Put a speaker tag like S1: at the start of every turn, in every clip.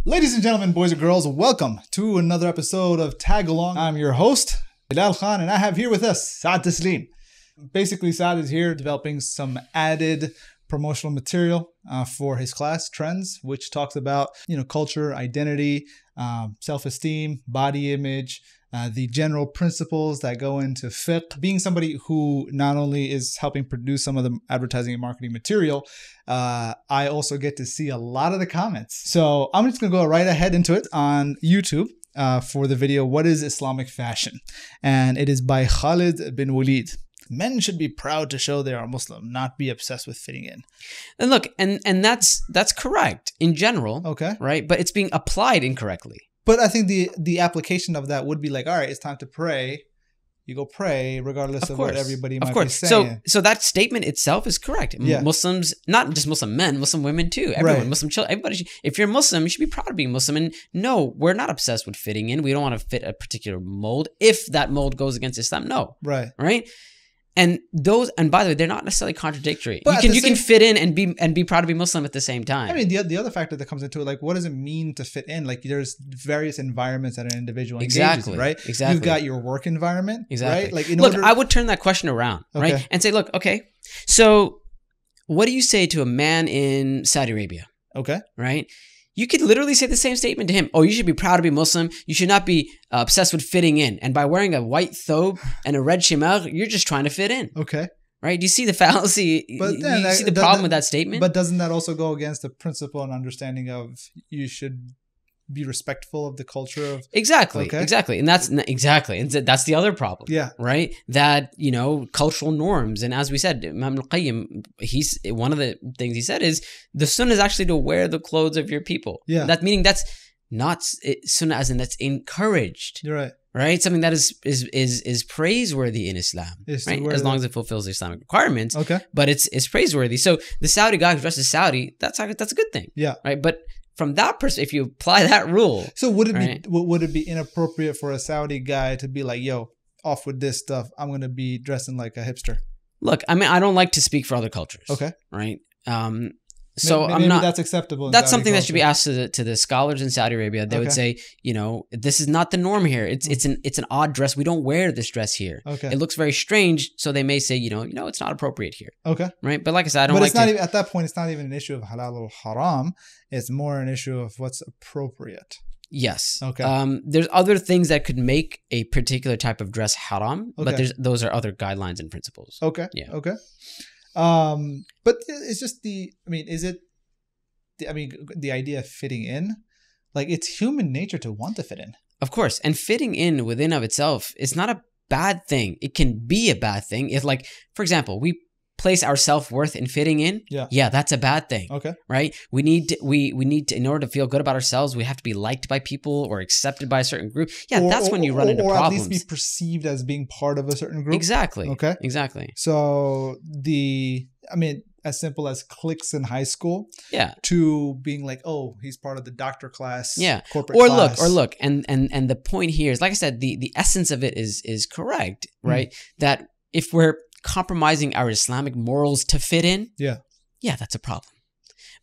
S1: Ladies and gentlemen, boys and girls, welcome to another episode of Tag Along. I'm your host, Bilal Khan, and I have here with us Saad Tasleem. Basically, Saad is here developing some added promotional material for his class, Trends, which talks about, culture, identity, self-esteem, body image, the general principles that go into fiqh. Being somebody who not only is helping produce some of the advertising and marketing material, I also get to see a lot of the comments. So I'm just going to go right ahead into it on YouTube for the video, What is Islamic Fashion? And it is by Khalid bin Walid. Men should be proud to show they are Muslim, not be obsessed with fitting in.
S2: And look, and that's correct in general,
S1: Okay.
S2: right? But it's being applied incorrectly.
S1: But I think the application of that would be like, all right, it's time to pray. You go pray regardless of what everybody might be saying.
S2: So that statement itself is correct.
S1: Yeah.
S2: Muslims, not just Muslim men, Muslim women too. Everyone,
S1: Right.
S2: Muslim children, everybody. If you're Muslim, you should be proud of being Muslim. And no, we're not obsessed with fitting in. We don't want to fit a particular mold. If that mold goes against Islam, no.
S1: Right.
S2: Right. And by the way, they're not necessarily contradictory.
S1: But
S2: you can fit in and be proud to be Muslim at the same time.
S1: I mean, the other factor that comes into it, like, what does it mean to fit in? Like, there's various environments that an individual engages in, right?
S2: Exactly.
S1: You've got your work environment,
S2: exactly.
S1: right?
S2: Like, I would turn that question around,
S1: Okay.
S2: right? And say, look, okay, so what do you say to a man in Saudi Arabia,
S1: Okay.
S2: right? You could literally say the same statement to him. Oh, you should be proud to be Muslim. You should not be obsessed with fitting in. And by wearing a white thobe and a red shimar, you're just trying to fit in.
S1: Okay.
S2: Right? Do you see the fallacy?
S1: But
S2: you see the problem with that statement?
S1: But doesn't that also go against the principle and understanding of you should be respectful of the culture of...
S2: Exactly.
S1: Okay.
S2: Exactly. And that's the other problem.
S1: Yeah.
S2: Right? That, cultural norms. And as we said, Imam al-Qayyim, one of the things he said is the sunnah is actually to wear the clothes of your people.
S1: Yeah.
S2: That meaning that's not sunnah as in that's encouraged.
S1: You're right.
S2: Right? Something that is praiseworthy in Islam. Right? As long as it fulfills the Islamic requirements.
S1: Okay.
S2: But it's praiseworthy. So the Saudi guy who dresses Saudi, that's a good thing.
S1: Yeah.
S2: Right? But from that perspective, if you apply that rule,
S1: so would it
S2: right?
S1: would it be inappropriate for a Saudi guy to be like, yo, off with this stuff, I'm going to be dressing like a hipster?
S2: Look, I mean, I don't like to speak for other cultures.
S1: Okay.
S2: Right. So
S1: maybe
S2: I'm not.
S1: That's acceptable.
S2: That's
S1: Saudi
S2: something
S1: culture.
S2: that should be asked to the scholars in Saudi Arabia. They would say, this is not the norm here. It's an odd dress. We don't wear this dress here.
S1: Okay.
S2: It looks very strange. So they may say, it's not appropriate here.
S1: Okay.
S2: Right. But like I said, I don't
S1: but
S2: like
S1: it's not even, at that point, it's not even an issue of halal or haram. It's more an issue of what's appropriate.
S2: Yes.
S1: Okay.
S2: There's other things that could make a particular type of dress haram,
S1: Okay.
S2: but those are other guidelines and principles.
S1: Okay.
S2: Yeah.
S1: Okay. But it's just the idea of fitting in, like, it's human nature to want to fit in.
S2: Of course. And fitting in within of itself is not a bad thing. It can be a bad thing. If, like, for example, we place our self-worth in fitting in. Yeah, that's a bad thing.
S1: Okay.
S2: Right? We need to, in order to feel good about ourselves, we have to be liked by people or accepted by a certain group. Yeah, that's when you run into problems.
S1: Or at least be perceived as being part of a certain group.
S2: Exactly.
S1: Okay.
S2: Exactly.
S1: So as simple as cliques in high school.
S2: Yeah.
S1: To being like, oh, he's part of the doctor class.
S2: Yeah.
S1: Corporate class.
S2: Look. And the point here is, like I said, the essence of it is correct, right? That if we're compromising our Islamic morals to fit in, yeah, that's a problem.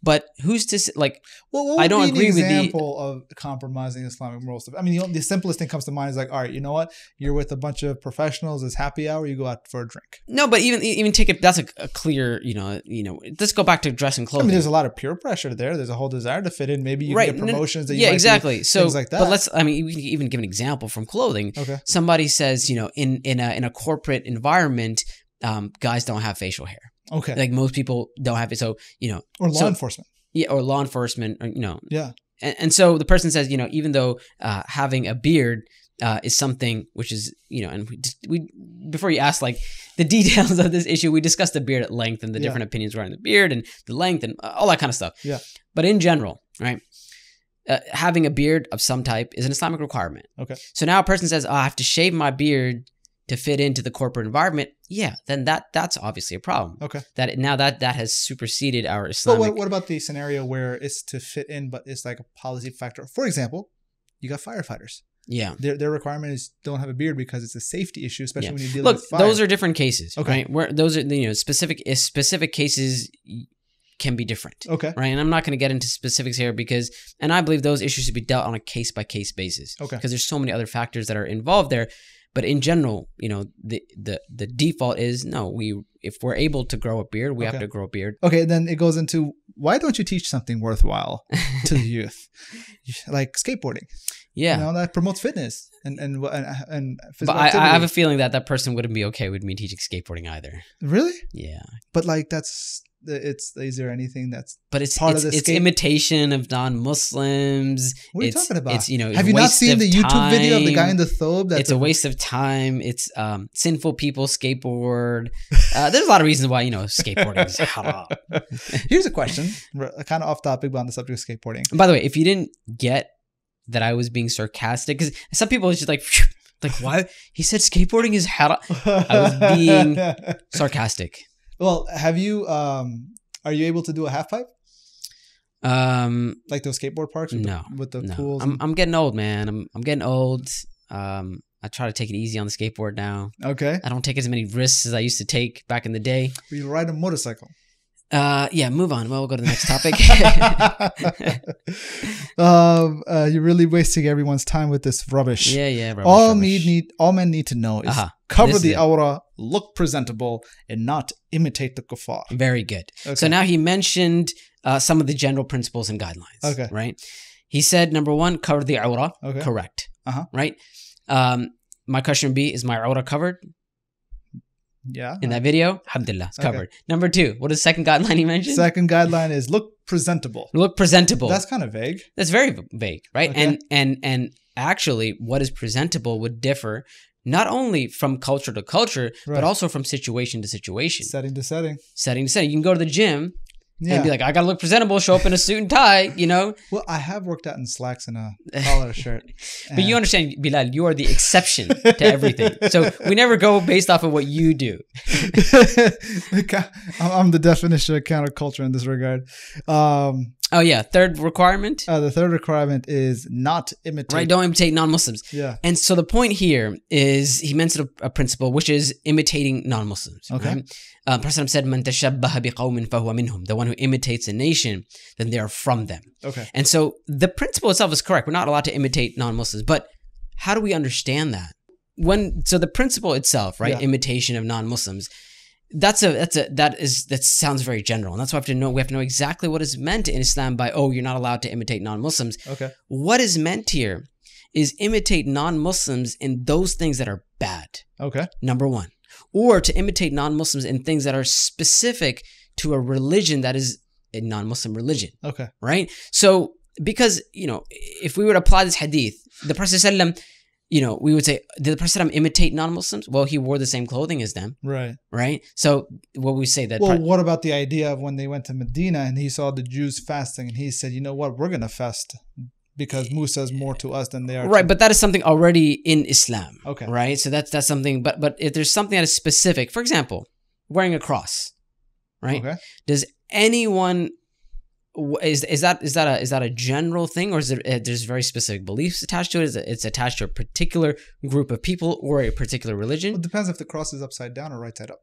S2: But who's to say, like?
S1: Well, what would
S2: I don't
S1: be
S2: agree
S1: an
S2: with
S1: example of compromising Islamic morals? I mean, the simplest thing comes to mind is like, all right, you know what? You're with a bunch of professionals. It's happy hour. You go out for a drink.
S2: No, but even take it. That's a clear, Let's go back to dress and clothing.
S1: I mean, there's a lot of peer pressure there. There's a whole desire to fit in. Maybe you can get promotions that you might
S2: exactly.
S1: Do,
S2: so
S1: things like that.
S2: But we can even give an example from clothing.
S1: Okay.
S2: Somebody says, in a corporate environment, guys don't have facial hair.
S1: Okay.
S2: Like most people don't have it. So
S1: or law enforcement.
S2: Yeah, or law enforcement, or,
S1: Yeah.
S2: And so the person says, even though having a beard is something which is, and we before you ask like the details of this issue, we discussed the beard at length and the different opinions regarding the beard and the length and all that kind of stuff.
S1: Yeah.
S2: But in general, right, having a beard of some type is an Islamic requirement.
S1: Okay.
S2: So now a person says, I have to shave my beard to fit into the corporate environment, then that's obviously a problem.
S1: Okay.
S2: That has superseded our Islamic.
S1: But what about the scenario where it's to fit in, but it's like a policy factor? For example, you got firefighters.
S2: Yeah.
S1: Their requirement is don't have a beard because it's a safety issue, especially when you're dealing with fire.
S2: Those are different cases.
S1: Okay.
S2: Right? Where those are specific cases. can be different.
S1: Okay.
S2: Right. And I'm not going to get into specifics here and I believe those issues should be dealt on a case by case basis.
S1: Okay.
S2: Because there's so many other factors that are involved there. But in general, the default is if we're able to grow a beard, we have to grow a beard.
S1: Okay, then it goes into, why don't you teach something worthwhile to the youth, like skateboarding?
S2: Yeah,
S1: that promotes fitness and physical
S2: but I
S1: activity.
S2: have a feeling that person wouldn't be okay with me teaching skateboarding either.
S1: Really?
S2: Yeah.
S1: But is there anything that's
S2: part of it's imitation of non-Muslims?
S1: What are you talking about?
S2: It's
S1: have you not seen the YouTube video of the guy in the thobe?
S2: It's a waste of time. It's sinful people skateboard. There's a lot of reasons why skateboarding is haram.
S1: Here's a question, kind of off topic, but on the subject of skateboarding.
S2: And by the way, if you didn't get that I was being sarcastic, because some people are just like why he said skateboarding is haram. I was being sarcastic.
S1: Well, have you? Are you able to do a half pipe? Like those skateboard parks? With the pools.
S2: I'm getting old, man. I'm getting old. I try to take it easy on the skateboard now.
S1: Okay.
S2: I don't take as many risks as I used to take back in the day.
S1: You ride a motorcycle.
S2: Yeah. Move on. Well, we'll go to the next topic.
S1: You're really wasting everyone's time with this rubbish.
S2: Yeah. Rubbish,
S1: all men need to know is cover the awra, look presentable, and not imitate the kuffar.
S2: Very good.
S1: Okay.
S2: So now he mentioned some of the general principles and guidelines.
S1: Okay.
S2: Right. He said, number one, cover the awra.
S1: Okay.
S2: Correct. Right. My question would be, is my awra covered?
S1: Yeah.
S2: In that video? Alhamdulillah, it's covered. Number two, what is the second guideline he mentioned?
S1: Second guideline is look presentable.
S2: Look presentable.
S1: That's kind of vague.
S2: That's very vague, right?
S1: Okay.
S2: And actually, what is presentable would differ not only from culture to culture, but also from situation to situation.
S1: Setting to setting.
S2: Setting to setting. You can go to the gym and be like, I got to look presentable, show up in a suit and tie,
S1: Well, I have worked out in slacks and a collar shirt.
S2: But you understand, Bilal, you are the exception to everything. So we never go based off of what you do.
S1: I'm the definition of counterculture in this regard.
S2: Oh, yeah. Third requirement?
S1: The third requirement is not imitate.
S2: Right, don't imitate non-Muslims.
S1: Yeah.
S2: And so the point here is he mentioned a principle, which is imitating non-Muslims.
S1: Okay.
S2: Right? Prophet said, "Man tashabbaha biqawmin fahuwa minhum." The one who imitates a nation, then they are from them.
S1: Okay.
S2: And so the principle itself is correct. We're not allowed to imitate non-Muslims. But how do we understand that? So the principle itself, right? Yeah. Imitation of non-Muslims. That sounds very general, and that's why we have to know exactly what is meant in Islam by you're not allowed to imitate non-Muslims.
S1: Okay.
S2: What is meant here is imitate non-Muslims in those things that are bad.
S1: Okay.
S2: Number one. Or to imitate non-Muslims in things that are specific to a religion that is a non-Muslim religion.
S1: Okay.
S2: Right? So because, if we were to apply this hadith, the Prophet ﷺ, we would say, did the Prophet imitate non-Muslims? Well, he wore the same clothing as them.
S1: Right.
S2: Right? So what we say that...
S1: Well, what about the idea of when they went to Medina and he saw the Jews fasting and he said, you know what, we're going to fast because Musa is more to us than they are
S2: right, but that is something already in Islam.
S1: Okay.
S2: Right? So that's something, but if there's something that is specific, for example, wearing a cross, right?
S1: Okay.
S2: Does anyone... Is that a general thing, or is there's very specific beliefs attached to it? It's attached to a particular group of people or a particular religion?
S1: Well, it depends if the cross is upside down or right side up.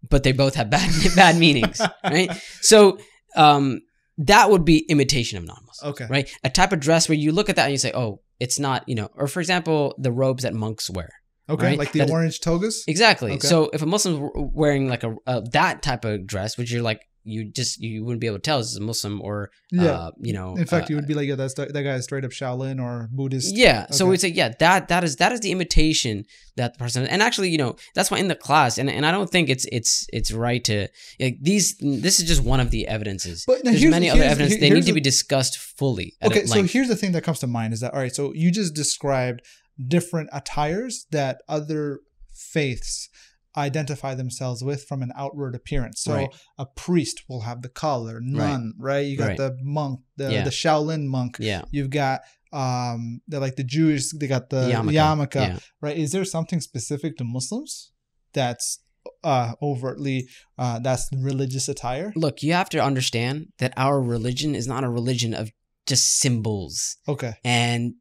S2: But they both have bad meanings, right? So that would be imitation of non-Muslims.
S1: Okay.
S2: Right? A type of dress where you look at that and you say, oh, it's not, or for example, the robes that monks wear.
S1: Okay, right? Like the orange togas?
S2: Exactly.
S1: Okay.
S2: So if a Muslim's wearing like that type of dress, which you're like, you wouldn't be able to tell if it's a Muslim or,
S1: In fact, you would be like, yeah, that guy is straight up Shaolin or Buddhist.
S2: Yeah. Okay. So we'd say, yeah, that is the imitation that the person, and actually, that's why in the class, and I don't think it's right to, this is just one of the evidences. But there's many other evidence. They need to be discussed fully.
S1: Okay. So here's the thing that comes to mind is that, all right, so you just described different attires that other faiths identify themselves with from an outward appearance. So a priest will have the collar, nun, right? You got the monk, the Shaolin monk. Yeah. You've got the Jews, they got the yarmulke, right? Is there something specific to Muslims that's overtly that's religious attire?
S2: Look, you have to understand that our religion is not a religion of just symbols.
S1: Okay.
S2: And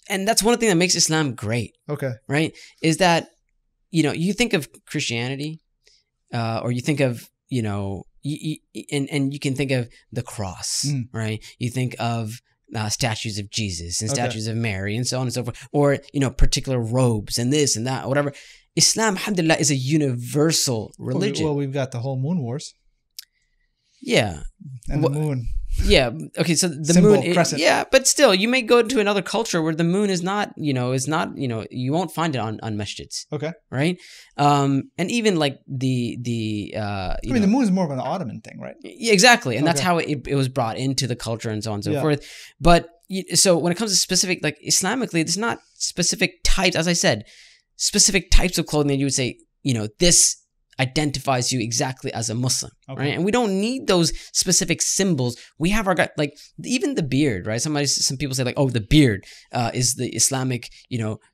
S2: that's one thing that makes Islam great.
S1: Okay.
S2: Right? Is that you think of Christianity, or you think of, and you can think of the cross, right? You think of statues of Jesus and statues of Mary and so on and so forth, or particular robes and this and that, whatever. Islam, alhamdulillah, is a universal religion.
S1: Well, we've got the whole moon wars.
S2: Yeah.
S1: And the moon.
S2: Yeah. Okay. So the
S1: Symbol,
S2: moon.
S1: crescent.
S2: Yeah, but still, you may go to another culture where the moon is not. You won't find it on masjids.
S1: Okay.
S2: Right. And even like the.
S1: I mean, the moon is more of an Ottoman thing, right?
S2: Yeah, exactly, and that's how it was brought into the culture and so on and so forth. But so when it comes to specific, like Islamically, there's not specific types. As I said, specific types of clothing that you would say, this identifies you exactly as a Muslim, right? And we don't need those specific symbols. We have our, like, even the beard, right? Some people say like, oh, the beard is the Islamic,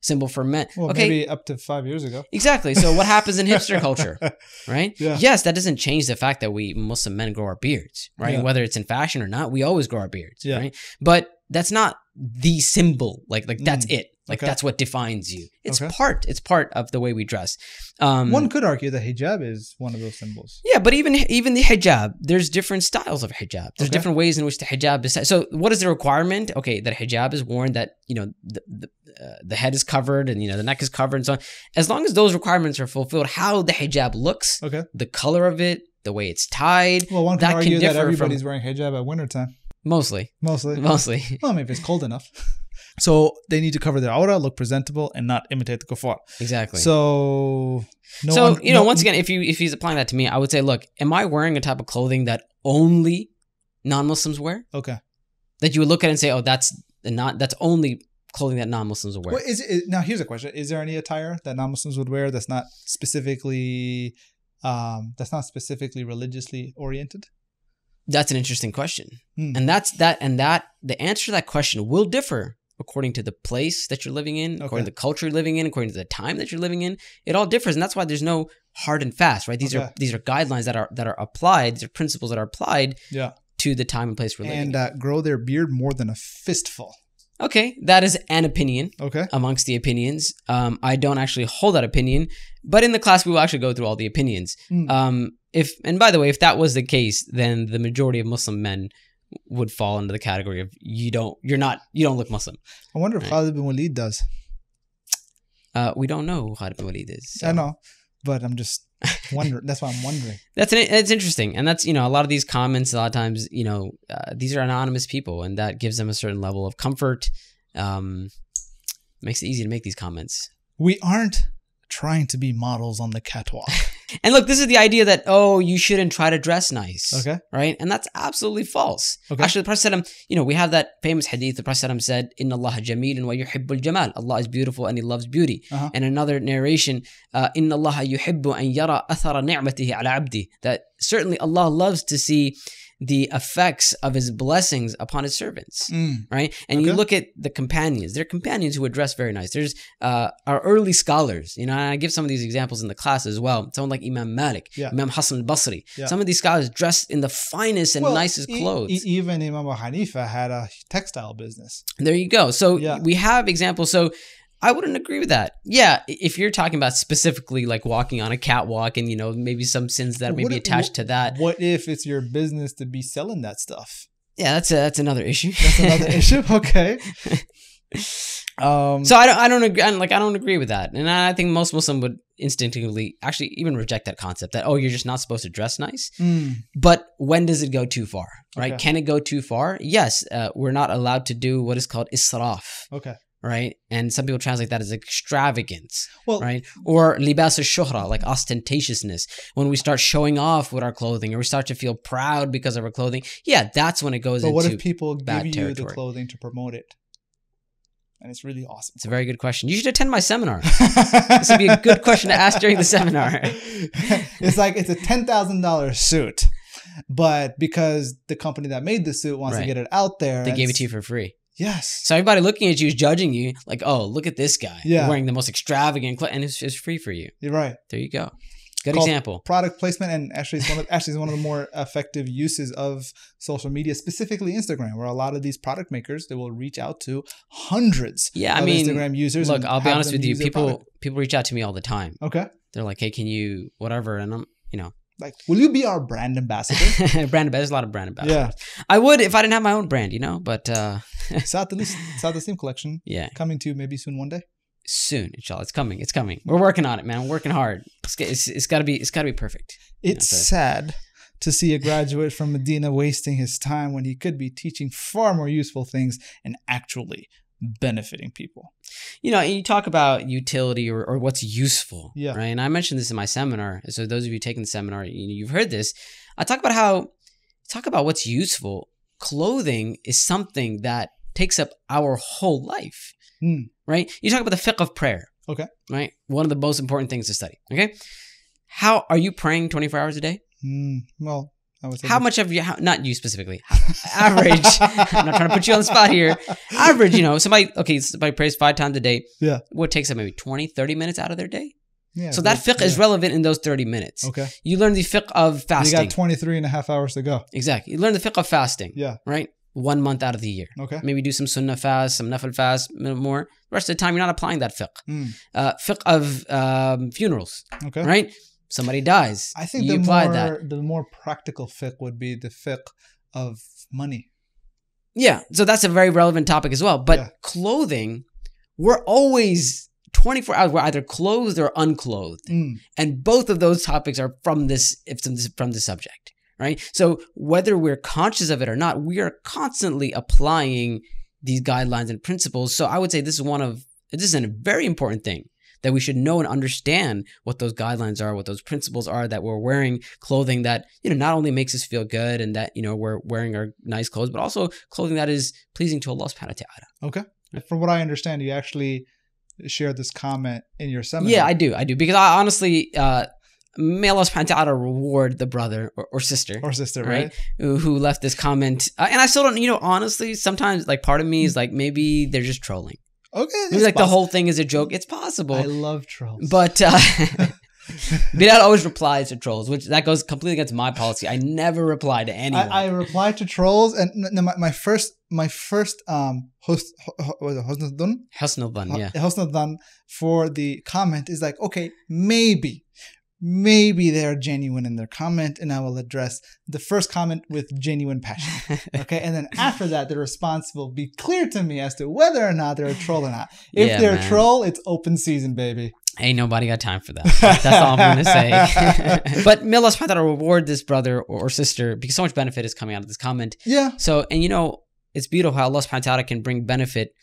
S2: symbol for men.
S1: Well, maybe up to 5 years ago.
S2: Exactly. So what happens in hipster culture, right?
S1: Yeah.
S2: Yes, that doesn't change the fact that we Muslim men grow our beards, right?
S1: Yeah.
S2: Whether it's in fashion or not, we always grow our beards,
S1: Yeah.
S2: right? But that's not the symbol. Like that's it. Like that's what defines you. It's part of the way we dress.
S1: One could argue that hijab is one of those symbols.
S2: Yeah, but even the hijab, there's different styles of hijab. There's different ways in which the hijab is. So what is the requirement? Okay, that hijab is worn, that the head is covered and the neck is covered and so on. As long as those requirements are fulfilled, how the hijab looks, the color of it, the way it's tied.
S1: Well, one can argue that everybody's wearing hijab at wintertime.
S2: Mostly.
S1: Well, maybe it's cold enough. So they need to cover their aura, look presentable, and not imitate the kuffar.
S2: Exactly.
S1: So,
S2: once again, if he's applying that to me, I would say, look, am I wearing a type of clothing that only non-Muslims wear?
S1: Okay.
S2: That you would look at and say, oh, that's only clothing that non-Muslims will wear.
S1: Well, now here's a question: is there any attire that non-Muslims would wear that's not specifically religiously oriented?
S2: That's an interesting question, and the answer to that question will differ according to the place that you're living in, according to the culture you're living in, according to the time that you're living in. It all differs, and that's why there's no hard and fast, right? These are guidelines that are applied. These are principles that are applied to the time and place we're living in.
S1: And grow their beard more than a fistful.
S2: Okay, that is an opinion.
S1: Okay.
S2: Amongst the opinions, I don't actually hold that opinion, but in the class we will actually go through all the opinions. And by the way, if that was the case, then the majority of Muslim men would fall into the category of you don't look Muslim.
S1: I wonder if Khalid bin Walid does.
S2: We don't know who Khalid bin Walid is. So.
S1: I know, but I'm just wondering. That's why I'm wondering.
S2: It's interesting, and that's a lot of these comments. A lot of times, these are anonymous people, and that gives them a certain level of comfort. Makes it easy to make these comments.
S1: We aren't trying to be models on the catwalk.
S2: And look, this is the idea that, you shouldn't try to dress nice.
S1: Okay.
S2: Right? And that's absolutely false.
S1: Okay.
S2: Actually, the Prophet, we have that famous hadith. The Prophet said, Inna Allah jamilun wa yuhibbul jamal. Allah is beautiful and He loves beauty. And another narration, Inna Allah yuhibbu an yara athara ni'matihi ala abdi. That certainly Allah loves to see the effects of His blessings upon His servants, right? And you look at the companions. They're companions who would dress very nice. There's our early scholars, and I give some of these examples in the class as well. Someone like Imam Malik, Imam Hassan al-Basri. Some of these scholars dressed in the finest and nicest clothes.
S1: Even Imam Abu Hanifa had a textile business.
S2: There you go. So we have examples. So I wouldn't agree with that. Yeah, if you're talking about specifically like walking on a catwalk and, maybe some sins that may be attached to that.
S1: What if it's your business to be selling that stuff?
S2: Yeah, that's another issue.
S1: That's another issue? Okay.
S2: So I don't agree. I don't agree with that. And I think most Muslims would instinctively actually even reject that concept that, you're just not supposed to dress nice. But when does it go too far, right? Can it go too far? Yes. We're not allowed to do what is called israf.
S1: Okay.
S2: Right? And some people translate that as extravagance, right? Or libas al-shuhra, like ostentatiousness. When we start showing off with our clothing or we start to feel proud because of our clothing, that's when it goes into bad territory.
S1: But what if people give you the clothing to promote it? And it's really awesome.
S2: It's a very good question. You should attend my seminar. This would be a good question to ask during the seminar.
S1: It's like it's a $10,000 suit, but because the company that made the suit wants to get it out there,
S2: they gave it to you for free.
S1: Yes.
S2: So everybody looking at you is judging you like, look at this guy wearing the most extravagant clothes, and it's free for you.
S1: You're right.
S2: There you go. Good example.
S1: Product placement, and actually is one of the more effective uses of social media, specifically Instagram, where a lot of these product makers, they will reach out to hundreds of Instagram users.
S2: Look, I'll be honest with you. People reach out to me all the time.
S1: Okay.
S2: They're like, hey, can you whatever? And I'm,
S1: Like, will you be our brand ambassador?
S2: There's a lot of brand ambassadors.
S1: Yeah.
S2: I would if I didn't have my own brand, but
S1: Saad Tasleem collection.
S2: Yeah.
S1: Coming to you maybe soon one day.
S2: Soon, inshallah. It's coming. We're working on it, man. We're working hard. It's gotta be perfect.
S1: It's sad to see a graduate from Medina wasting his time when he could be teaching far more useful things and actually benefiting people.
S2: You talk about utility or what's useful,
S1: yeah.
S2: right? And I mentioned this in my seminar. So those of you taking the seminar, you've heard this. I talk about what's useful. Clothing is something that takes up our whole life, right? You talk about the fiqh of prayer,
S1: okay,
S2: right? One of the most important things to study, okay? How are you praying 24 hours a day?
S1: Well, I would say
S2: how much of you, not you specifically, average, I'm not trying to put you on the spot here. Average, somebody prays 5 times a day.
S1: Yeah.
S2: What takes up maybe 20, 30 minutes out of their day?
S1: Yeah.
S2: So that fiqh is relevant in those 30 minutes.
S1: Okay.
S2: You learn the fiqh of fasting.
S1: You got 23 and a half hours to go.
S2: Exactly. You learn the fiqh of fasting.
S1: Yeah.
S2: Right? 1 month out of the year.
S1: Okay.
S2: Maybe do some sunnah fast, some nafil fast, more. The rest of the time, you're not applying that fiqh. Fiqh of funerals.
S1: Okay.
S2: Right? Somebody dies.
S1: I think the more practical fiqh would be the fiqh of money.
S2: Yeah. So that's a very relevant topic as well. But clothing, we're always 24 hours. We're either clothed or unclothed. And both of those topics are from this subject. Right? So whether we're conscious of it or not, we are constantly applying these guidelines and principles. So I would say this is a very important thing that we should know and understand what those guidelines are, what those principles are, that we're wearing clothing that, not only makes us feel good and that, we're wearing our nice clothes, but also clothing that is pleasing to Allah subhanahu wa ta'ala.
S1: Okay. From what I understand, you actually shared this comment in your seminar.
S2: Yeah, I do. Because I honestly, may Allah subhanahu wa ta'ala reward the brother or sister.
S1: Or sister, right?
S2: Who left this comment. And I still don't, honestly, sometimes like part of me is like, maybe they're just trolling.
S1: Okay.
S2: Maybe like the whole thing is a joke. It's possible.
S1: I love trolls.
S2: But Bilal always replies to trolls, which that goes completely against my policy. I never reply to anyone.
S1: I reply to trolls, and my first Husnul Dhan for the comment is like, okay, maybe they're genuine in their comment, and I will address the first comment with genuine passion. Okay, and then after that, the response will be clear to me as to whether or not they're a troll or not. If they're a troll, it's open season, baby.
S2: Ain't nobody got time for that. That's all I'm going to say. But may Allah subhanahu wa ta'ala reward this brother or sister, because so much benefit is coming out of this comment.
S1: Yeah.
S2: So, and it's beautiful how Allah subhanahu wa ta'ala can bring benefit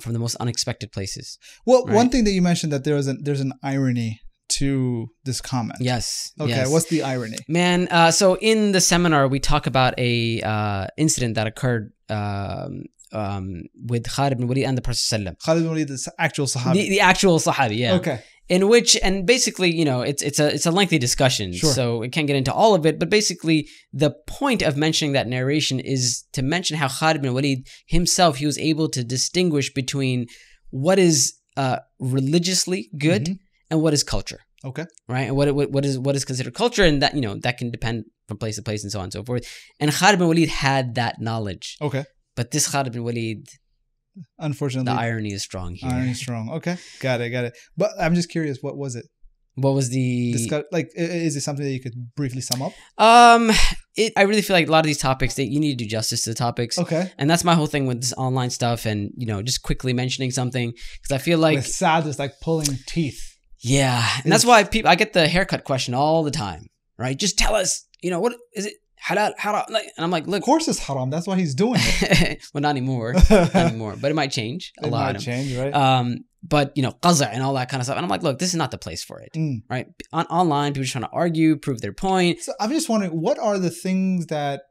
S2: from the most unexpected places.
S1: Well, right? One thing that you mentioned, that there's an irony to this comment.
S2: Yes.
S1: Okay.
S2: Yes.
S1: What's the irony?
S2: Man, so in the seminar, we talk about a incident that occurred with Khalid ibn Walid and the Prophet ﷺ.
S1: Khalid ibn Walid is the actual Sahabi.
S2: The actual Sahabi, yeah.
S1: Okay.
S2: In which, and basically, it's a lengthy discussion, so we can't get into all of it, but basically the point of mentioning that narration is to mention how Khalid ibn Walid himself, he was able to distinguish between what is religiously good and what is culture.
S1: Okay.
S2: Right? And what is considered culture, and that, that can depend from place to place and so on and so forth. And Khalid ibn Walid had that knowledge.
S1: Okay.
S2: But this Khalid ibn Walid,
S1: unfortunately,
S2: the irony is strong here.
S1: Irony is strong. Okay. Got it. But I'm just curious, what was it?
S2: What was the...
S1: is it something that you could briefly sum up?
S2: I really feel like a lot of these topics, you need to do justice to the topics.
S1: Okay.
S2: And that's my whole thing with this online stuff, and, just quickly mentioning something, because I feel like...
S1: With Saad is like pulling teeth.
S2: Yeah. And that's why I get the haircut question all the time, right? Just tell us, what is it? Halal, haram. And I'm like, look.
S1: Of course it's haram. That's why he's doing it.
S2: Well, not anymore. But it might change.
S1: It might change, right?
S2: But, qaza and all that kind of stuff. And I'm like, look, this is not the place for it, right? Online, people are trying to argue, prove their point.
S1: So I'm just wondering, what are the things that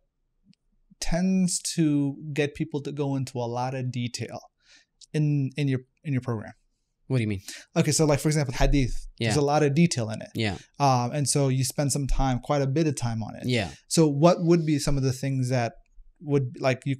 S1: tends to get people to go into a lot of detail in your program?
S2: What do you mean?
S1: Okay, so like, for example, hadith. Yeah. There's a lot of detail in it.
S2: Yeah.
S1: And so you spend quite a bit of time on it.
S2: Yeah.
S1: So what would be some of the things that would, like, you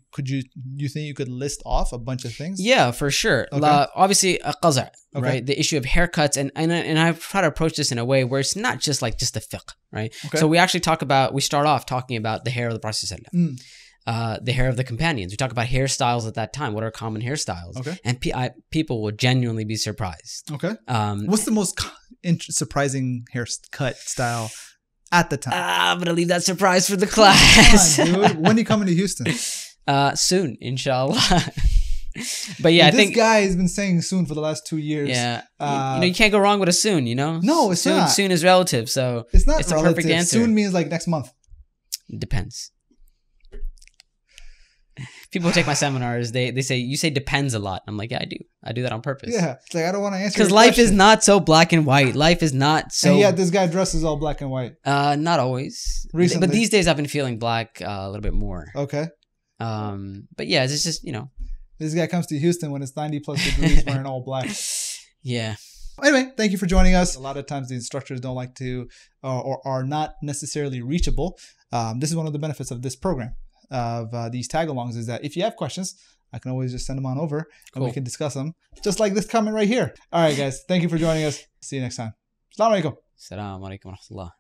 S1: think you could list off a bunch of things?
S2: Yeah, for sure.
S1: Okay.
S2: Obviously, qaza, right? The issue of haircuts, and I try to approach this in a way where it's not just the fiqh, right? Okay. So we actually start off talking about the hair of the Prophet ﷺ. The hair of the companions. We talk about hairstyles at that time. What are common hairstyles? Okay. And people will genuinely be surprised.
S1: Okay. What's the most surprising haircut style at the time?
S2: I'm gonna leave that surprise for the class.
S1: Come on, dude. When are you coming to Houston?
S2: Soon, inshallah. But yeah, I think
S1: this guy has been saying soon for the last 2 years.
S2: Yeah, you can't go wrong with a soon.
S1: No, it's
S2: soon.
S1: not.
S2: Soon is relative, so
S1: it's not
S2: it's
S1: relative.
S2: a perfect answer.
S1: Soon means like next month.
S2: It depends. People who take my seminars, they say, you say depends a lot. I'm like, yeah, I do. I do that on purpose.
S1: Yeah. It's like, I don't want to answer
S2: because life is not so black and white. Life is not so...
S1: And yeah, this guy dresses all black and white.
S2: Not always.
S1: Recently.
S2: But these days I've been feeling black a little bit more.
S1: Okay.
S2: But yeah, it's just,
S1: This guy comes to Houston when it's 90 plus degrees wearing all black.
S2: Yeah.
S1: Anyway, thank you for joining us. A lot of times the instructors don't like to or are not necessarily reachable. This is one of the benefits of this program, of these tag-alongs, is that if you have questions, I can always just send them on over and we can discuss them. Just like this comment right here. All right, guys. Thank you for joining us. See you next time. Assalamu alaikum.
S2: Assalamu alaikum wa rahmatullah.